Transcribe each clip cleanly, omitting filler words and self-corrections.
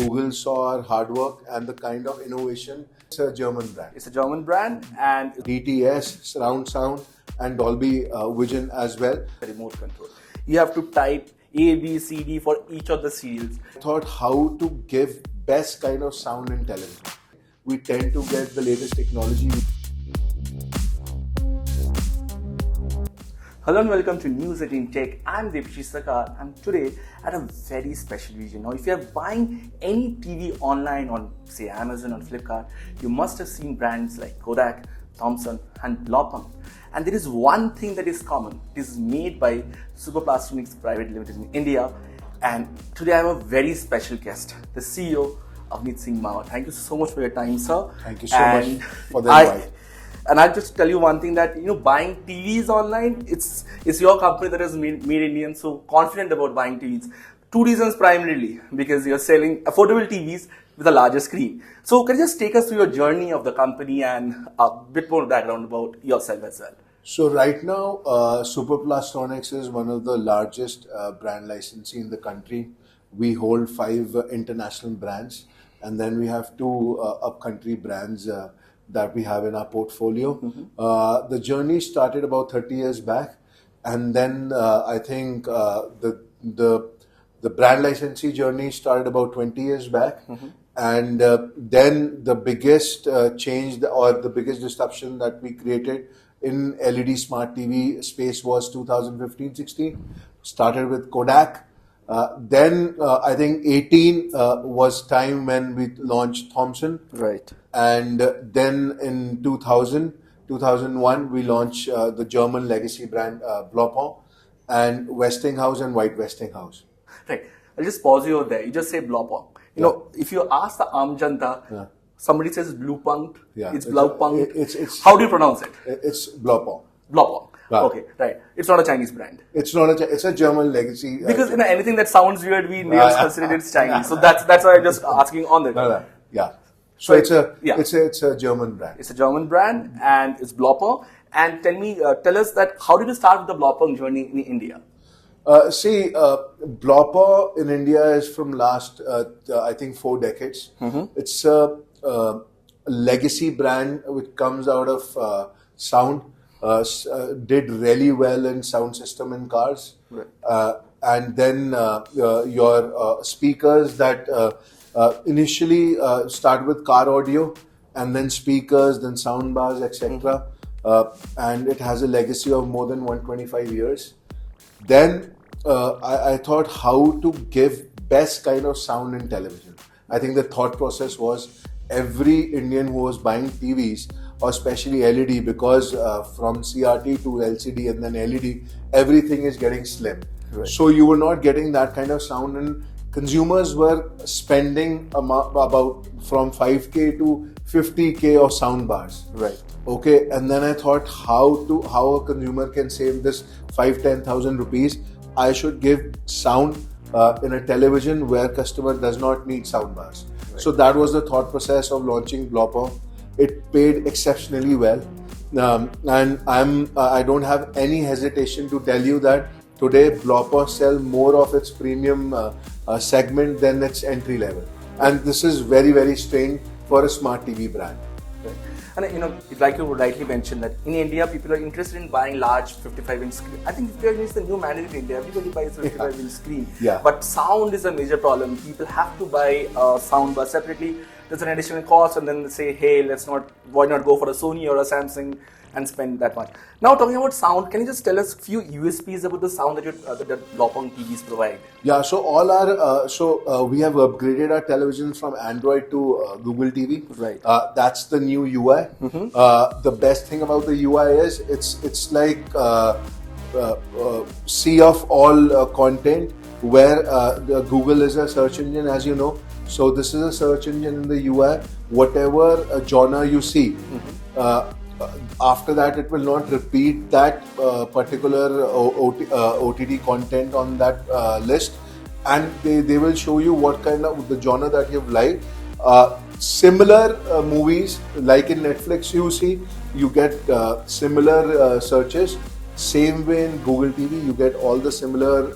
Google saw our hard work and the kind of innovation. It's a German brand. It's a German brand and DTS, surround sound, and Dolby Vision as well. remote control. You have to type A, B, C, D for each of the serials. I thought how to give best kind of sound in television. We tend to get the latest technology. Hello and welcome to News18 Tech. I'm Deepshi Sakar and today at a very special video. Now if you are buying any TV online on say Amazon or Flipkart, you must have seen brands like Kodak, Thomson and Blaupunkt. And there is one thing that is common. It is made by Plastronics Private Limited in India. And today I have a very special guest, the CEO Avneet Singh Mawar. Thank you so much for your time, sir. Thank you so much for the invite. And I'll just tell you one thing that, buying TVs online, it's your company that is made Indian, so confident about buying TVs. Two reasons primarily, because you're selling affordable TVs with a larger screen. So can you just take us through your journey of the company and a bit more background about yourself as well? So right now, Plastronics is one of the largest brand licensee in the country. We hold 5 international brands, and then we have 2 up-country brands that we have in our portfolio. The journey started about 30 years back, and then I think the brand licensee journey started about 20 years back. And then the biggest change or the biggest disruption that we created in LED smart TV space was 2015-16. Started with Kodak. Then I think 18 was time when we launched Thomson. Right. And then in 2001, we launched the German legacy brand Blaupunkt and Westinghouse and White Westinghouse. Right. I'll just pause you over there. You just say Blaupunkt. If you ask the Aam Janta, somebody says Blaupunkt, it's Blaupunkt. It's how do you pronounce it? It's Blaupunkt. Blaupunkt. Wow. Okay, right. It's not a Chinese brand. It's not it's a German legacy. Because anything that sounds weird, we names consider it's Chinese. So that's why I'm just asking on that. Yeah. So it's a German brand. It's a German brand and it's Blaupunkt. And tell us that how did you start with the Blaupunkt journey in India? Blaupunkt in India is from last I think 4 decades. It's a legacy brand which comes out of sound. Did really well in sound system in cars, and then your speakers that initially start with car audio, and then speakers, then sound bars, etc. And it has a legacy of more than 125 years. Then I thought how to give best kind of sound in television. I think the thought process was every Indian who was buying TVs, or especially LED, because from CRT to LCD and then LED, everything is getting slim. Right. So you were not getting that kind of sound, and consumers were spending about from 5K to 50K of sound bars. Right. Okay, and then I thought how a consumer can save this 5,000-10,000 rupees. I should give sound in a television where customer does not need sound bars. Right. So that was the thought process of launching Blaupunkt. It paid exceptionally well, and I don't have any hesitation to tell you that today Blaupunkt sell more of its premium segment than its entry level, and this is very, very strange for a smart TV brand. Right. And like you rightly mentioned that in India people are interested in buying large 55-inch screen. I think 55 is the new mandate in India. Everybody buys a 55-inch screen. Yeah. But sound is a major problem. People have to buy a sound bar separately. There's an additional cost, and then they say, hey, why not go for a Sony or a Samsung and spend that much. Now talking about sound, can you just tell us a few USPs about the sound that Blaupunkt TVs provide? Yeah, so all our we have upgraded our televisions from Android to Google TV. Right. That's the new UI. The best thing about the UI is it's like sea of all content, where Google is a search engine, as you know. So this is a search engine in the UI. Whatever genre you see, after that it will not repeat that particular OTT content on that list, and they will show you what kind of the genre that you've liked. Similar movies like in Netflix, you get similar searches. Same way in Google TV, you get all the similar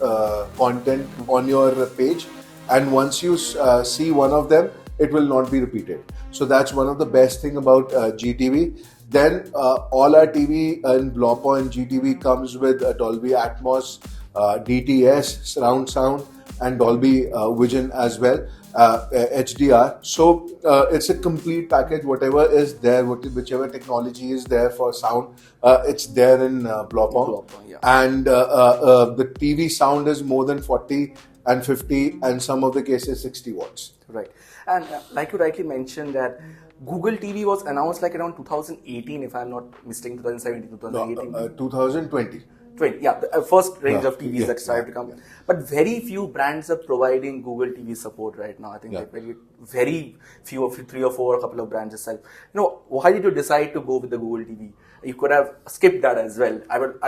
content on your page. and once you see one of them, it will not be repeated. So that's one of the best thing about GTV. Then all our TV in Blaupunkt GTV comes with Dolby Atmos, DTS, surround sound, and Dolby Vision as well, HDR. So it's a complete package. Whatever is there, whichever technology is there for sound, it's there in Blaupunkt. Yeah. And the TV sound is more than 40 and 50, and some of the cases 60 watts. Right. And like you rightly mentioned that Google TV was announced like around 2018, if I'm not mistaken, 2017, 2018. 2020. 20, yeah, the first range of TVs that started to come. Yeah. But very few brands are providing Google TV support right now. I think like very few, 3 or 4, a couple of brands itself. You know, why did you decide to go with the Google TV? You could have skipped that as well. I would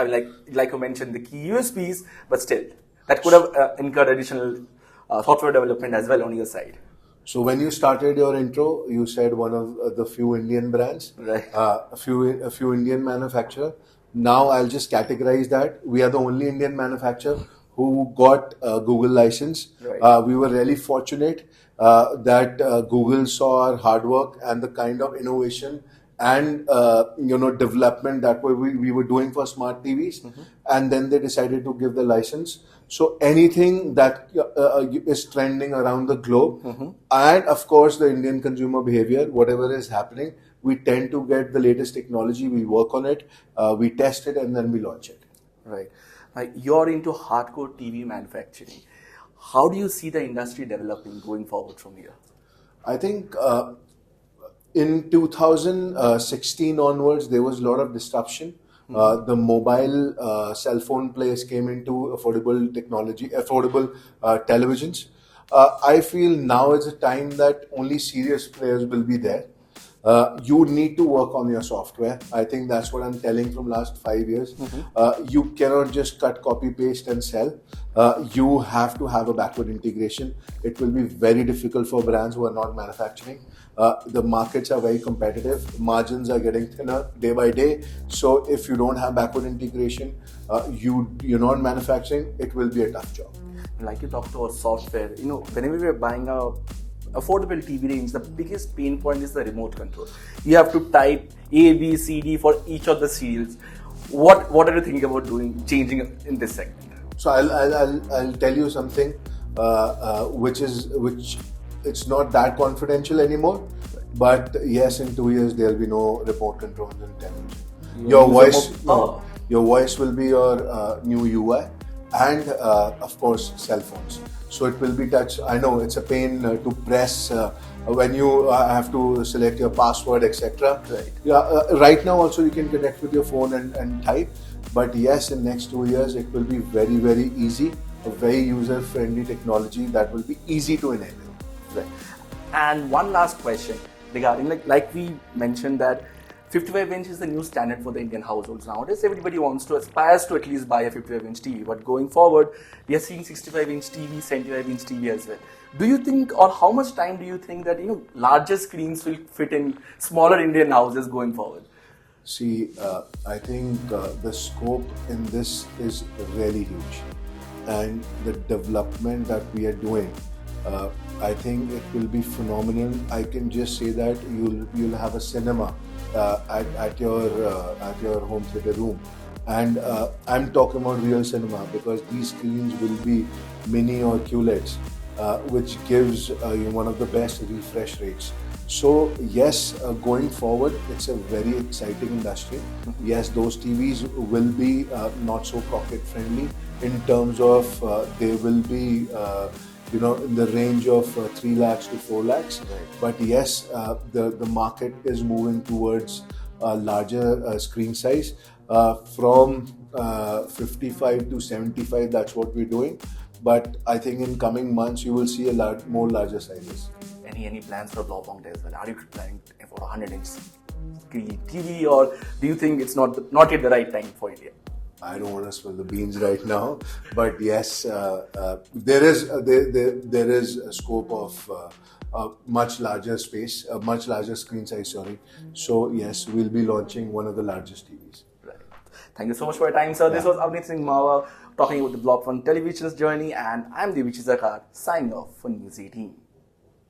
like you mentioned the key USPs, but still, that could have incurred additional software development as well on your side. So when you started your intro, you said one of the few Indian brands, right? A few Indian manufacturer. Now I'll just categorize that we are the only Indian manufacturer who got a Google license. Right. We were really fortunate that Google saw our hard work and the kind of innovation and development that we were doing for smart TVs, and then they decided to give the license. So anything that is trending around the globe, and of course the Indian consumer behavior, whatever is happening, we tend to get the latest technology, we work on it, we test it, and then we launch it. Right. Like you're into hardcore TV manufacturing. How do you see the industry developing going forward from here? I think in 2016 onwards, there was a lot of disruption. The mobile cell phone players came into affordable technology, affordable televisions. I feel now is a time that only serious players will be there. You need to work on your software. I think that's what I'm telling from last 5 years. You cannot just cut, copy, paste and sell. You have to have a backward integration. It will be very difficult for brands who are not manufacturing. The markets are very competitive. Margins are getting thinner day by day. So if you don't have backward integration, you're not manufacturing, it will be a tough job. Like you talked about software, whenever we're buying a affordable TV range, the biggest pain point is the remote control. You have to type A, B, C, D for each of the serials. What are you thinking about changing in this segment? So I'll tell you something which it's not that confidential anymore. But yes, in 2 years there'll be no remote controls in television. Your voice will be your new UI, and of course cell phones. So it will be touch. I know it's a pain to press when you have to select your password, etc. Right. Right now also you can connect with your phone and type. But yes, in next 2 years it will be very, very easy. A very user-friendly technology that will be easy to enable. Right. And one last question regarding like we mentioned that 55-inch is the new standard for the Indian households nowadays. Everybody aspires to at least buy a 55-inch TV. But going forward, we are seeing 65-inch TV, 75-inch TV as well. Do you think, or how much time do you think that larger screens will fit in smaller Indian houses going forward? See, I think the scope in this is really huge, and the development that we are doing, I think it will be phenomenal. I can just say that you'll have a cinema at your home theater room, and I'm talking about real cinema because these screens will be mini or QLEDs, which gives you one of the best refresh rates. So yes, going forward, it's a very exciting industry. Yes, those TVs will be not so pocket friendly in terms of they will be in the range of 3 lakhs to 4 lakhs. Right. But yes, the market is moving towards a larger screen size from 55 to 75. That's what we're doing. But I think in coming months you will see more larger sizes. Any plans for Blaupunkt as well? Are you planning for 100-inch screen TV, or do you think it's not yet the right time for India? I don't want to spill the beans right now, but yes, there is a scope of a much larger space, a much larger screen size. Sorry. So yes, we'll be launching one of the largest TVs. Right. Thank you so much for your time, sir. This was Avneet Singh Mawa talking about the Blaupunkt television's journey, and I'm Devichi Zakar signing off for News 18.